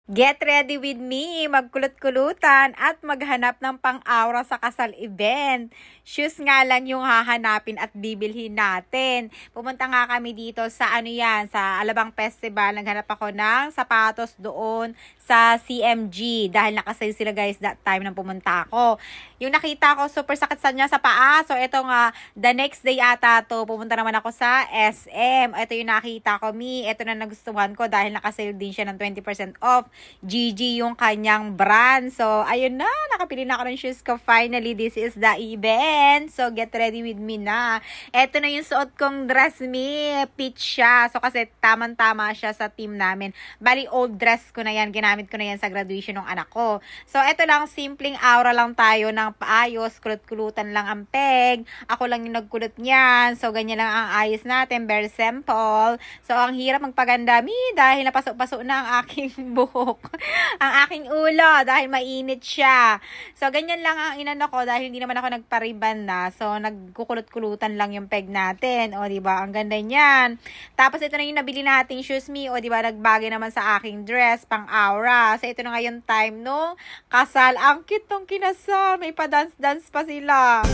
Get ready with me, magkulot-kulutan at maghanap ng pang-aura sa kasal event. Shoes nga lang yung hahanapin at bibilhin natin. Pumunta nga kami dito sa sa Alabang Festival. Naghanap ako ng sapatos doon sa CMG dahil nakasale sila guys that time nang pumunta ako. Yung nakita ko, super sakit sa niya sa paa. So ito nga, the next day ata to, pumunta naman ako sa SM. Ito yung nakita ko, ito na nagustuhan ko dahil nakasale din siya ng 20% off. GG yung kanyang brand. So, ayun na. Nakapili na ako ng shoes ko. Finally, this is the event. So, get ready with me na. Ito na yung suot kong dress peach siya. So, kasi tamang-tama siya sa team namin. Bali, old dress ko na yan. Ginamit ko na yan sa graduation ng anak ko. So, ito lang. Simpleng aura lang tayo ng paayos. Kulot-kulutan lang ang peg. Ako lang yung nagkulot niyan. So, ganyan lang ang ayos natin. Very simple. So, ang hirap magpaganda dahil napasok-pasok na ang aking buhok. Ang aking ulo dahil mainit siya. So, ganyan lang ang inano ko dahil hindi naman ako nagpariban na. So, nagkukulot-kulutan lang yung peg natin. O, diba? Ang ganda niyan. Tapos, ito na yung nabili nating shoes O, diba? Nagbagay naman sa aking dress, pang aura. So, ito na ngayon time nung kasal. Ang cute nung kinasal. May pa-dance-dance pa sila.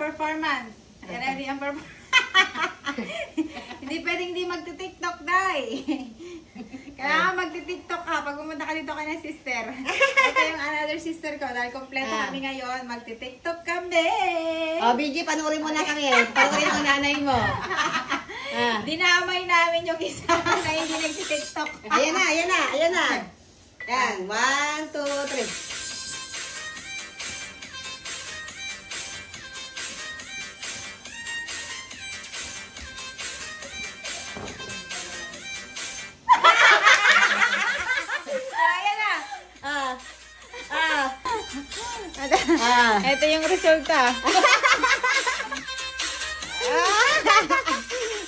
Performance. Ready ang performance. Hindi pwedeng hindi magti-TikTok, day. Kailangan magti-TikTok ka pag pumunta ka dito kay na sister. Ito yung another sister ko. Dahil kompleto kami ngayon, magti-TikTok kami. Oh, BG, panurin mo na kami. Panurin mo ang nanay mo. Dinamay namin yung isa na hindi nagti-TikTok. Ayan na, ayan na, ayan na. Yan, 1, 2, 3. Ito yung resulta.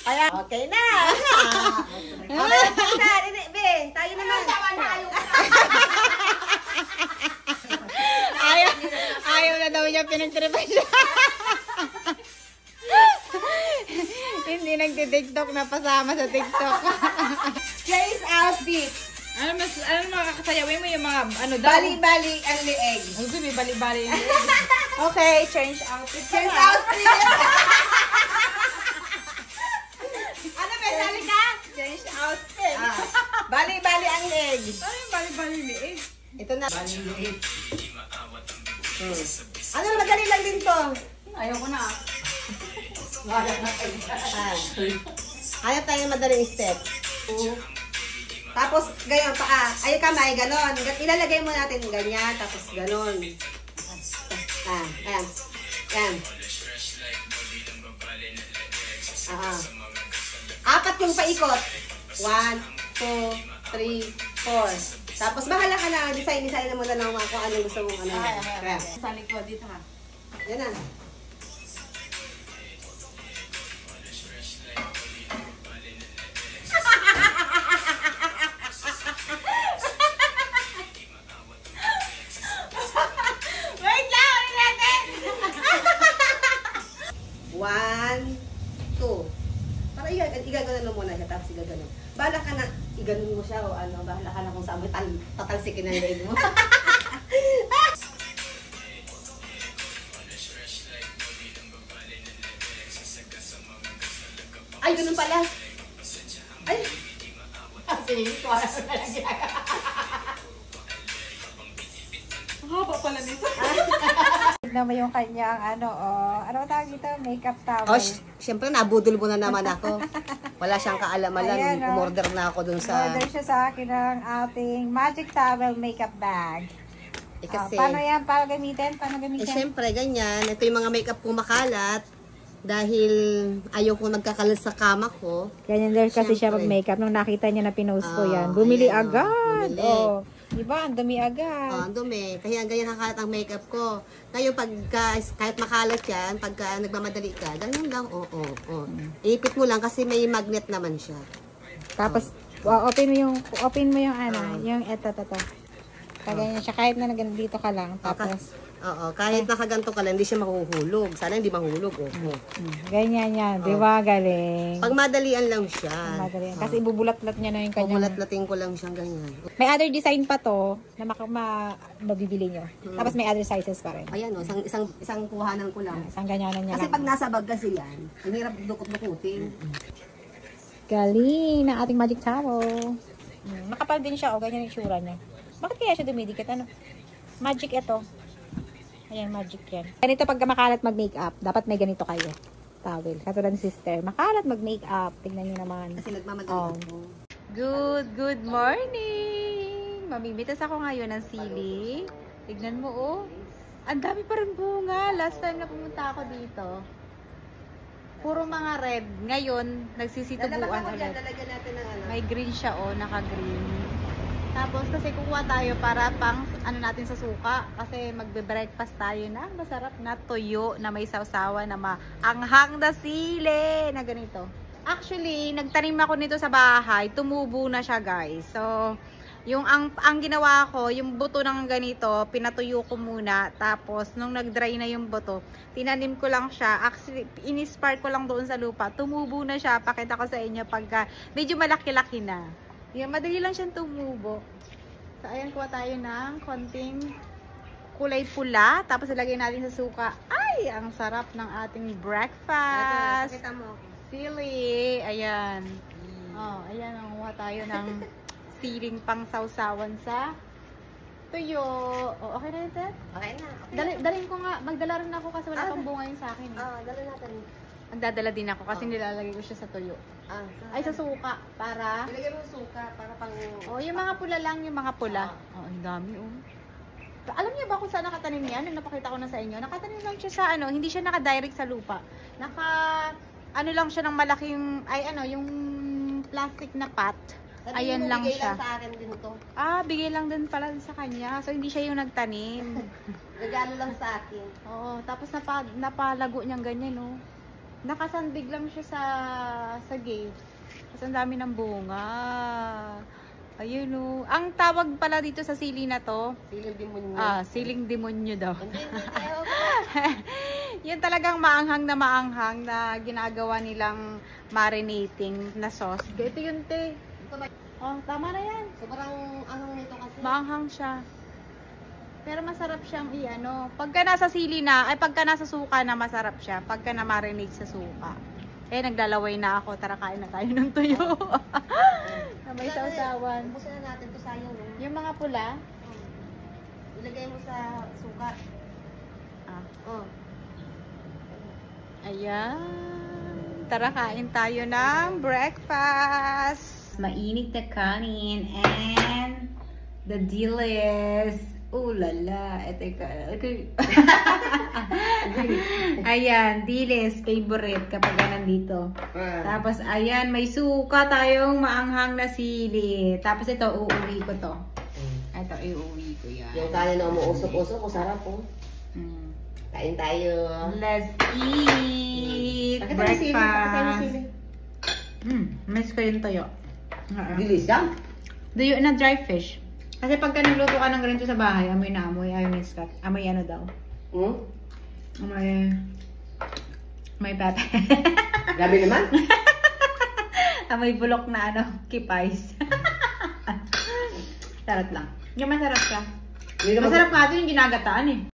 Ayan. Okay na. Okay na. Tayo naman. Ayaw na daw niya pinagtripan siya. Hindi nagti-TikTok na pasama sa TikTok. Chase outfit. Ano makakasayawin mo yung mga Bali-bali ang leeg. Ay, may bali-bali yung leeg. Okay, change outfit. Change outfit. Ano ba, sali ka? Change outfit. Bali-bali ang leeg. Ano yung bali-bali leeg? Ito na. Bali-leeg. Ano, madali lang din to. Ayaw ko na. Hanap tayo ng madaling step. Tapos, ganyan, paa. Ay, kamay, ganon. Ilalagay mo natin ganyan, tapos ganon. Ayan. Ayan. Apat yung paikot. 1, 2, 3, 4. Tapos, bahala ka na. Design na mo na lang kung anong gusto mong ano. Ayan. Sa likod, dito ha. Yan na. Igaganon mo muna siya, tapos igaganon. Bahala ka na, iganon mo siya o ano, bahala ka na kung saan mo tatalsikin na yung leg mo. Ay, ganun pala. Ay. Sige, wala na lang ginagawa. Haba pala nito. Tignan mo yung kanyang ano tawag dito? Makeup towel. Oh, siyempre nabudol mo na naman ako. Wala siyang kaalaman. Ayan, Umorder na ako dun sa... Order siya sa akin ng ating Magic Towel Makeup Bag. kasi, paano yan? Paano gamitin? Paano gamitin? Siyempre, ganyan. Ito yung mga makeup kong makalat. Dahil ayaw ko magkakalat sa kama ko. Ganyan din kasi siya Siyempre. mag-makeup. Nung nakita niya na pinost ko yan, bumili ayan, agad. bumili. Oh, diba? Ang dumi agad. Ang dumi. Kaya ganyan kakalat ang makeup ko. Ngayon, kahit makalat yan, pagka nagmamadali ka, ganyan lang, Ipit mo lang kasi may magnet naman siya. Tapos, open mo yung yung eto. Kaganyan siya. Kahit na dito ka lang. Tapos, kahit nakaganto ka lang, hindi siya mahuhulog. Sana hindi mahulog, ganyan yan. Di ba? Galing. Pag madalian lang siya. Madalian. Kasi ibubulat-lat niya na yung kanyang... Bubulat-lating ko lang siyang ganyan. May other design pa to na mabibili nyo. Tapos may other sizes pa rin. Ayan, isang kuhanan ko lang. Isang ganyanan niya Kasi lang. pag nasa bag kasi yan, ang hirap dukot-dukutin. Galing na ating magic towel. Makapal din siya. Ganyan yung itsura niya. Bakit kaya siya dumidikit? Magic ito. Ayan, magic yan. Ganito pag makalat mag-makeup, dapat may ganito kayo. Towel. Katulad ni sister. Makalat mag-makeup. Tignan nyo naman. Kasi nagmamadali ako. Good morning! Mamimitas ako ngayon ng sili. Tignan mo, ang dami pa rin bunga. Last time na pumunta ako dito. Puro mga red. Ngayon, nagsisitubuan ulit. Lalagyan natin ng May green siya, green. Tapos kasi kukuha tayo para pang natin sa suka. Kasi magbe-breakfast tayo na masarap na tuyo na may sausawa na maanghang na sili na ganito. Actually, nagtanim ako nito sa bahay. Tumubo na siya, guys. So, yung ang ginawa ko, yung buto ng ganito, pinatuyo ko muna. Tapos, nung nag-dry na yung buto, tinanim ko lang siya. Actually, in-spark ko lang doon sa lupa. Tumubo na siya. Pakita ko sa inyo pagka medyo malaki-laki na. Yan, madali lang siyang tumubo. So, ayan, kuha tayo ng konting kulay pula. Tapos, ilagay natin sa suka. Ay, ang sarap ng ating breakfast. Pakita mo. Sili. Ayan. Ayan, kuha tayo ng siling pang sausawan sa tuyo. Okay na yun, Ted? Okay na. Dalhin ko nga. Magdala rin ako kasi wala pang bunga yun sa akin. Dala natin. Magdadala din ako kasi nilalagay ko siya sa tuyo. Ay, sa suka. Para... Ilagay mo suka para pang... yung mga pula lang, yung mga pula. Ang dami, Alam niyo ba kung saan nakatanim yan? Nung napakita ko na sa inyo. Nakatanim lang siya sa hindi siya naka-direct sa lupa. Lang siya ng malaking, yung plastic na pot. Ayan lang siya. Bigay lang sa akin din ito. Bigay lang din pala sa kanya. So, hindi siya yung nagtanim. Regalo lang sa akin. Oo, tapos napalago niyang ganyan, Nakasandig lang siya sa gate. Kasi ang dami ng bunga. Ayun, Ang tawag pala dito sa sili na to, siling demonyo. Siling demonyo daw. Hindi. Yun talagang maanghang na ginagawa nilang marinating na sauce. Ito yun, te. Tama na yan. Sobrang anong nito kasi. Maanghang siya. Pero masarap siyang pagka nasa sili na, pagka nasa suka na masarap siya. Pagka na-marinate sa suka. Naglalaway na ako. Tara, kain na tayo ng tuyo. Na may sausawan. Ubusin na natin ito sayang. Yung mga pula. Ilagay mo sa suka. Ayan. Tara, kain tayo ng breakfast. Mainit na kanin and the dilis. Lala. Ayan, dilis. Favorite kapag nandito. Tapos, ayan, may suka tayong maanghang na sili. Tapos, ito, uuwi ko to. Ito, iuwi ko yan. Yung kanin na umuusok-usok, sarap Kain tayo. Let's eat. Breakfast. Miss ko yung tuyo. Dilis lang? Tuyo na dry fish. Kasi pagka nagluto ka ng ganito sa bahay, amoy na amoy. Ayaw miss cut. Amoy daw. Amoy pepe. Grabe naman. Amoy bulok na kipais. Sarap lang. Yung masarap siya. Masarap nga ito yung ginagataan